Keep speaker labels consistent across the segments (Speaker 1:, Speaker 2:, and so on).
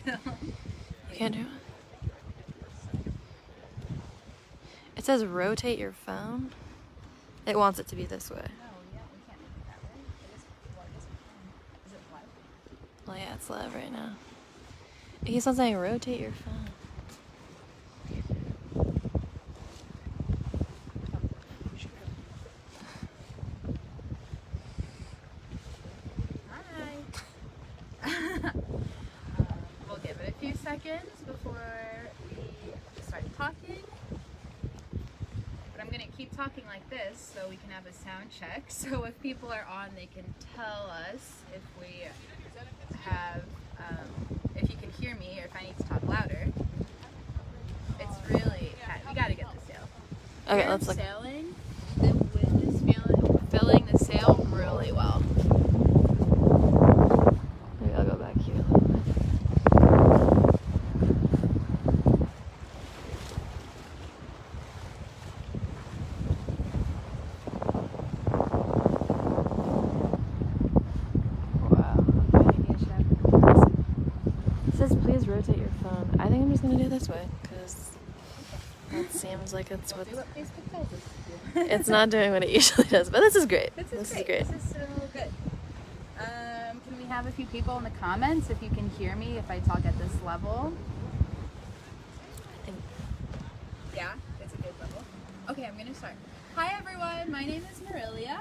Speaker 1: still.
Speaker 2: You can't do it? It says rotate your phone. It wants it to be this way.
Speaker 1: No, yeah, we can't make it that way. Is it live?
Speaker 2: Well, yeah, it's live right now. He's not saying rotate your phone.
Speaker 1: We'll give it a few seconds before we start talking. But I'm going to keep talking like this so we can have a sound check. So if people are on, they can tell us if we have, if you can hear me or if I need to talk louder. It's really, we got to get the sail.
Speaker 2: Okay, let's look.
Speaker 1: Sailing, the wind is filling the sail really well.
Speaker 2: Maybe I'll go back here. It says please rotate your phone. I think I'm just gonna do it this way because that seems like it's
Speaker 1: Don't
Speaker 2: what
Speaker 1: do what Facebook tells us to do.
Speaker 2: it's not doing what it usually does. But this is great.
Speaker 1: This is great. This is so good. Can we have a few people in the comments if you can hear me if I talk at this level? Yeah, it's a good level. Okay, I'm gonna start. Hi everyone, my name is Marilia.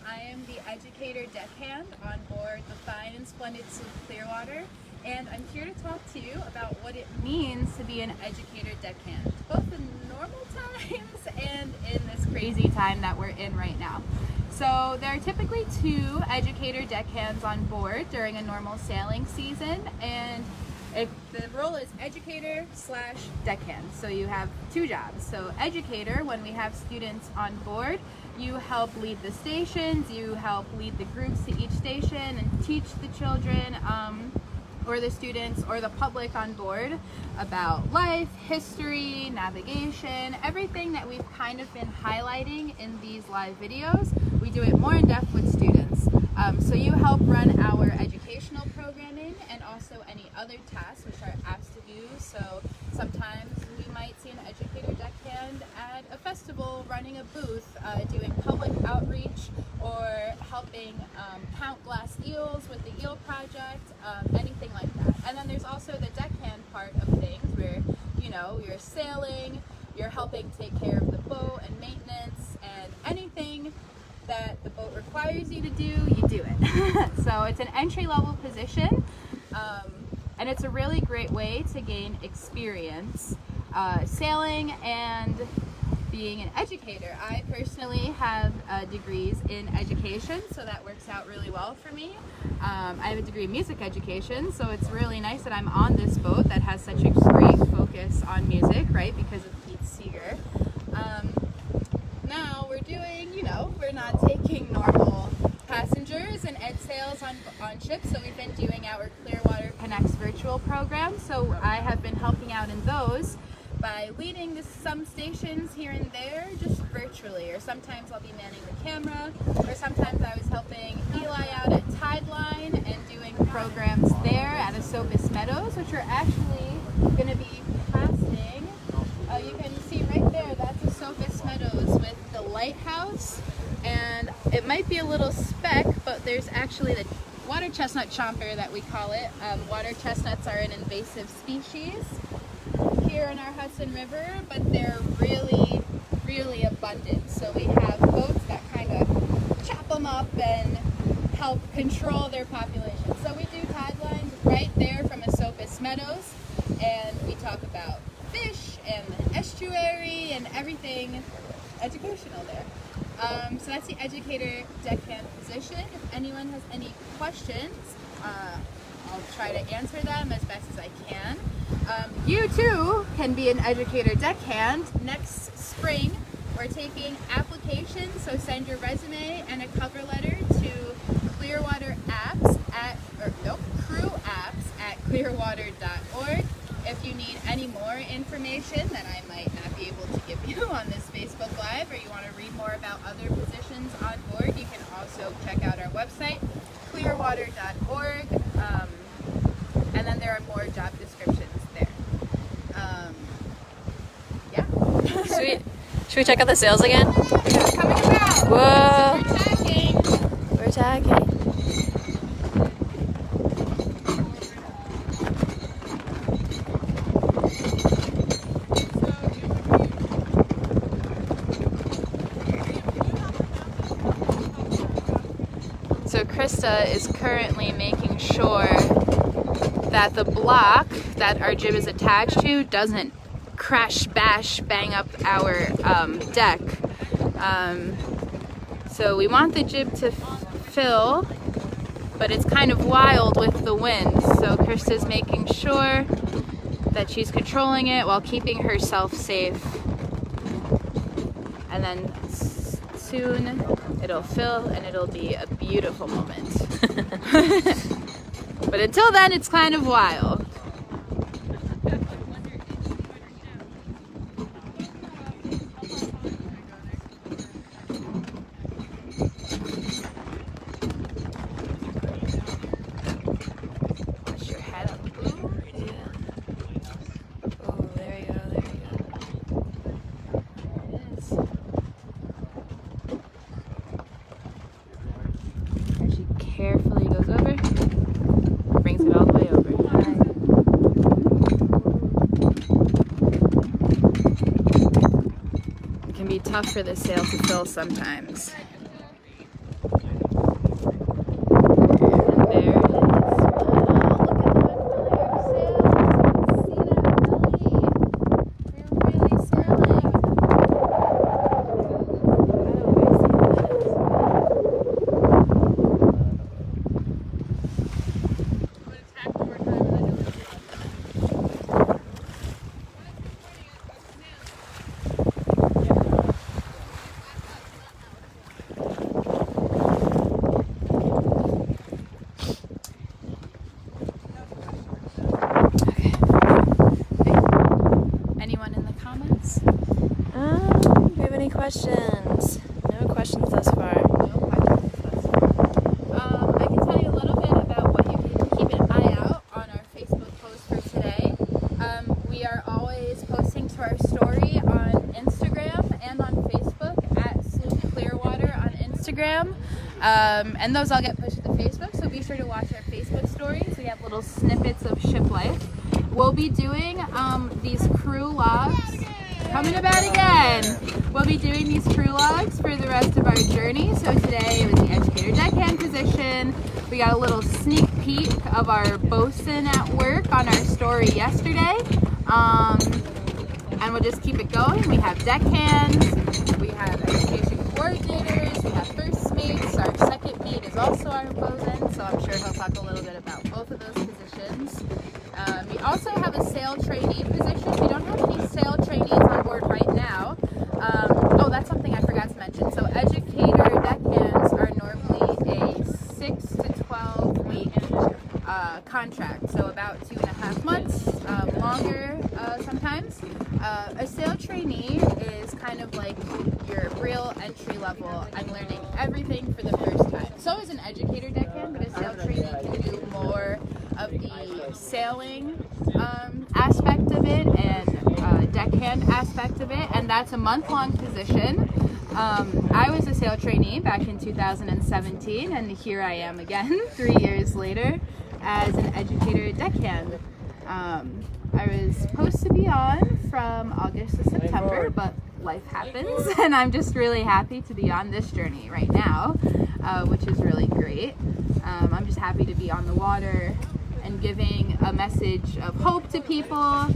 Speaker 1: I am the Educator Deckhand on board the fine and splendid Sloop Clearwater, and I'm here to talk to you about what it means to be an Educator Deckhand, both in normal times and in this crazy time that we're in right now. So there are typically 2 Educator Deckhands on board during a normal sailing season, and the role is educator / deckhand. So you have 2 jobs. So educator, when we have students on board, you help lead the stations, you help lead the groups to each station and teach the children or the students or the public on board about life, history, navigation, everything that we've kind of been highlighting in these live videos. We do it more in depth with students. So you help run our educational programming and also any other tasks which are apps to do. So sometimes we might see an educator deckhand at a festival running a booth, doing public outreach or helping count glass eels with the eel project, anything like that. And then there's also the deckhand part of things where, you know, you're sailing, you're helping take care of the boat and maintenance and anything that the boat requires you to do, you do it. So it's an entry-level position, and it's a really great way to gain experience sailing and being an educator. I personally have degrees in education, so that works out really well for me. I have a degree in music education, so it's really nice that I'm on this boat that has such a great focus on music, right, because of Pete Seeger. Now we're doing, you know, we're not taking normal passengers and ed sails on ships, so we've been doing our Clearwater Connects virtual program. So I have been helping out in those by leading some stations here and there just virtually, or sometimes I'll be manning the camera, or sometimes I was helping Eli out at Tideline and doing programs there at Esopus Meadows, which are actually going to be passing. You can see right there, that's Esopus Meadows with the lighthouse, and it might be a little speck, but there's actually the water chestnut chomper that we call it. Water chestnuts are an invasive species here in our Hudson River, but they're really, really abundant. So we have boats that kind of chop them up and help control their population. So we do tide lines right there from Esopus Meadows, and we talk about fish and the estuary and everything educational there. So that's the educator deckhand position. If anyone has any questions, I'll try to answer them as best as I can. You too can be an educator deckhand. Next spring, we're taking applications, so send your resume and a cover letter to Clearwater Apps Crew Apps at clearwater.org. If you need any more information that I might not be able to give you on this Facebook Live, or you want to read more about other positions on board, you can also check out our website, clearwater.org. And then there are more more job descriptions there. Yeah.
Speaker 2: Sweet. Should we check out the sails again?
Speaker 1: Yeah, coming about.
Speaker 2: Whoa.
Speaker 1: We're tacking.
Speaker 2: We're tagging. So Krista is currently making sure that the block that our jib is attached to doesn't crash, bash, bang up our deck. So we want the jib to fill, but it's kind of wild with the wind. So Krista's making sure that she's controlling it while keeping herself safe. And then soon it'll fill and it'll be a beautiful moment. But until then, it's kind of wild. Push your head up. Ooh, yeah. Oh, there we go, there we go. There it is. As she carefully goes over, brings it all the way over. It can be tough for the sail to fill sometimes. And there it is. Anyone in the comments? Do you have any questions? No questions thus far.
Speaker 1: No questions thus far. I can tell you a little bit about what you can keep an eye out on our Facebook post for today. We are always posting to our story on Instagram and on Facebook at Sloop Clearwater on Instagram. And those all get pushed to Facebook, so be sure to watch our Facebook stories. We have little snippets of ship life. We'll be doing these crew logs. Coming about again. We'll be doing these crew logs for the rest of our journey. So today it was the Educator Deckhand position. We got a little sneak peek of our bosun at work on our story yesterday. And we'll just keep it going. We have deckhands, we have education coordinators, we have first mates. Our second mate is also our bosun, so I'm sure he'll talk a little bit about both of those positions. We also have a sail trainee position. We don't have any sail trainees on board right now. Oh, that's something I forgot to mention. So educator deckhands are normally a 6 to 12 week contract, so about 2.5 months, longer sometimes. A sail trainee is kind of like your real entry level. I'm learning everything for the first time. So is an educator deckhand, but a sail trainee can do more of the sailing aspect of it and deckhand aspect of it, and that's a month-long position. I was a sail trainee back in 2017, and here I am again 3 years later as an educator deckhand. I was supposed to be on from August to September, but life happens, and I'm just really happy to be on this journey right now, which is really great. I'm just happy to be on the water and giving a message of hope to people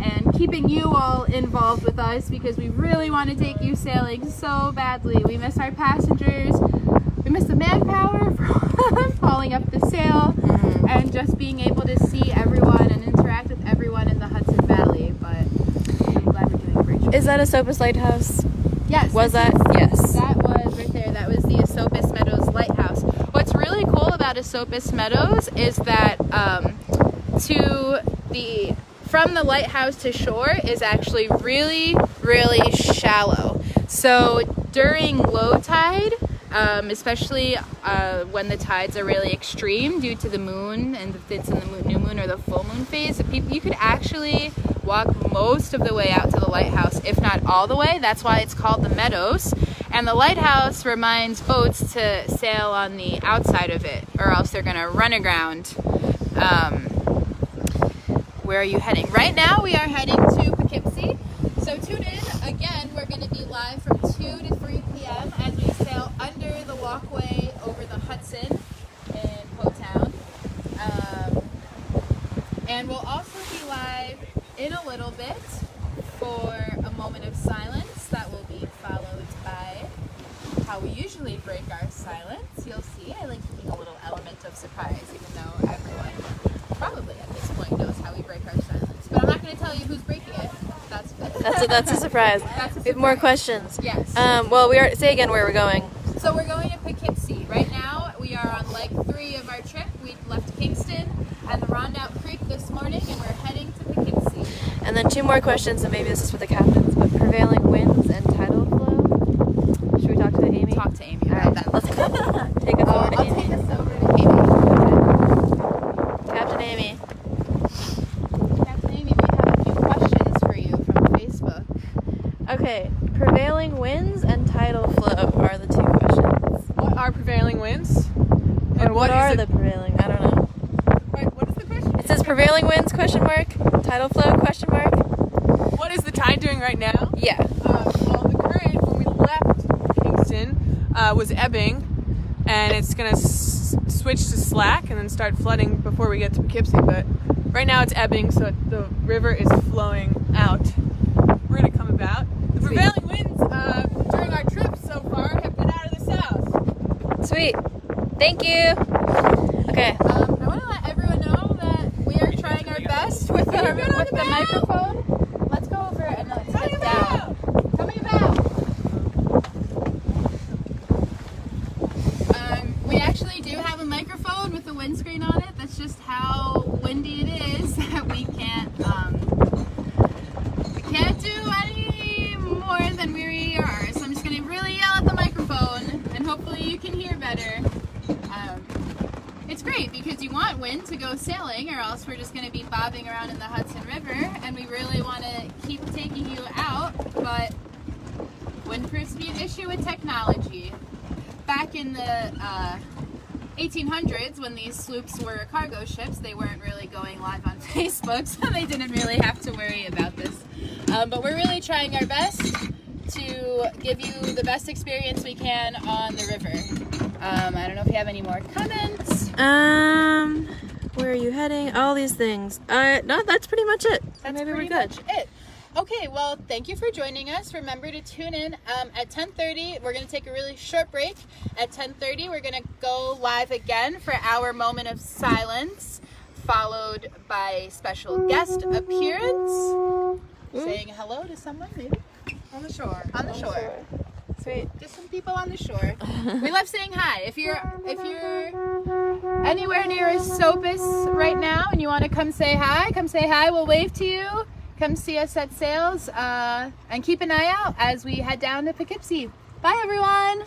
Speaker 1: and keeping you all involved with us, because we really want to take you sailing so badly. We miss our passengers, we miss the manpower from hauling up the sail, and just being able to see everyone and interact with everyone in the Hudson Valley. But I'm glad we're doing a great job.
Speaker 2: Is that Esopus Lighthouse?
Speaker 1: Yes.
Speaker 2: Was that? Yes.
Speaker 1: That was right there. That was the Esopus Meadows Lighthouse. What's really cool about Esopus Meadows is that from the lighthouse to shore is actually really, really shallow. So during low tide,
Speaker 2: especially when the tides are really extreme due to the moon, and if it's in the new moon or the full moon phase. You could actually walk most of the way out to the lighthouse, if not all the way. That's why it's called the Meadows. And the lighthouse reminds boats to sail on the outside of it, or else they're gonna run aground. Where are you heading? Right now we are heading to Poughkeepsie. So tune in. Again, we're going to be live from 2 to 3 p.m. as we sail under the walkway over the Hudson in Potown. And we'll also be live in a little bit for a moment of silence that will be followed by how we usually break our silence. You'll see, I like keeping a little element of surprise, even though everyone probably at this point knows how we break our silence. But I'm not going to tell you who's breaking it.
Speaker 3: That's a surprise. We have more questions.
Speaker 2: Yes.
Speaker 3: Well, say again where we're going.
Speaker 2: So we're going to Poughkeepsie. Right now, we are on leg 3 of our trip. We left Kingston and the Rondout Creek this morning, and we're heading to Poughkeepsie.
Speaker 3: And then 2 more questions, and maybe this is for the captains, but prevailing winds and tidal flow. Should we talk to Amy?
Speaker 2: Talk to Amy about that.
Speaker 3: Let's take us over to
Speaker 2: I'll
Speaker 3: Amy.
Speaker 2: take us over to Amy.
Speaker 3: Captain Amy.
Speaker 2: Captain Amy, we have a few questions for you from Facebook.
Speaker 3: Okay, prevailing winds and tidal flow are the 2 questions.
Speaker 4: What are prevailing winds?
Speaker 3: Or what are the prevailing? I don't know.
Speaker 4: Wait, what is the question?
Speaker 3: It says prevailing winds, question mark, tidal flow, question mark.
Speaker 4: What is the tide doing right now?
Speaker 3: Yeah.
Speaker 4: Well, the current when we left Kingston was ebbing, and it's going to switch to slack and then start flooding before we get to Poughkeepsie. But right now it's ebbing, so the river is flowing out. We're going to come about. The prevailing winds during our trip so far have been out of the south.
Speaker 3: Sweet. Thank you. Okay.
Speaker 2: I want to let everyone know that we are trying our best with the microphone. Let's go over and let's head down. Coming about. We actually do have a microphone with a windscreen on it. That's just how windy it is that we can't do any more than we are. So I'm just gonna really yell at the microphone, and hopefully you can hear better. It's great because you want wind to go sailing, or else we're just going to be bobbing around in the Hudson River, and we really want to keep taking you out, but wind proves to be an issue with technology. Back in the 1800s, when these sloops were cargo ships, they weren't really going live on Facebook, so they didn't really have to worry about this. But we're really trying our best to give you the best experience we can on the river. I don't know if you have any more comments.
Speaker 3: Where are you heading? All these things. No, that's pretty much it.
Speaker 2: That's
Speaker 3: Maybe
Speaker 2: pretty
Speaker 3: we're good.
Speaker 2: much it. Okay, well, thank you for joining us. Remember to tune in at 10:30. We're going to take a really short break. At 10:30, we're going to go live again for our moment of silence, followed by special guest appearance. Saying hello to someone, maybe?
Speaker 4: On the shore.
Speaker 2: On the shore.
Speaker 3: Sweet.
Speaker 2: Just some people on the shore. We love saying hi. If you're anywhere near a Sopus right now and you want to come say hi, come say hi. We'll wave to you. Come see us at Sales, and keep an eye out as we head down to Poughkeepsie. Bye, everyone.